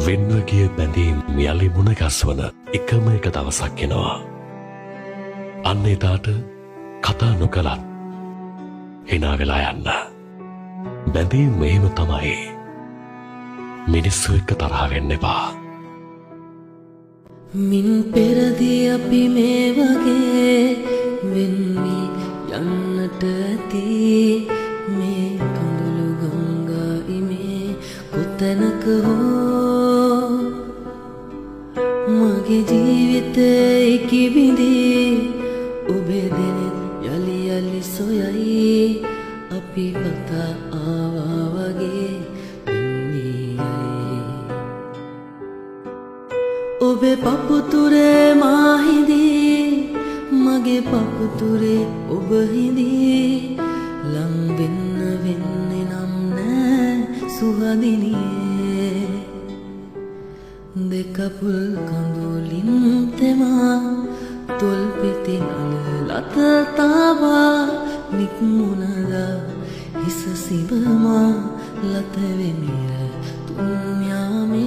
වෙන්ව ගිය බැඳීම් යලි මුණ ගැස්වන එකම එක දවසක් එනවා. අන්න එදාට කතා නොකලත් hina වෙලා යන්න. බැඳීම් මෙහෙම තමයි. මිනිස්සු එක්ක තරහ වෙන්න එපා. මින් පෙරදී අපි මේ වගේ වෙන්නේ යන්නට ඇති. මේ කඳුළු ගංගා ඉමේ කොතැනක හෝ මගේ ජීවිතේ ඉකිබිඳී ඔබේ දෙනෙත් යලි යලි සොයයි. අපි කතා ආවා වගේ ඔබේ පපුතුරේ මා හිඳී මගේ පපුතුරේ ඔබ හිඳී. ලං වෙන්න වෙන්නේ නම් නෑ සුහදිනියේ. දෙකපුල් කඳුලින් තෙමා තොල් පිටි නල ලත තාවා නික්මුණදා හිස සිබමා ලත වෙමිර තුන් යාමේ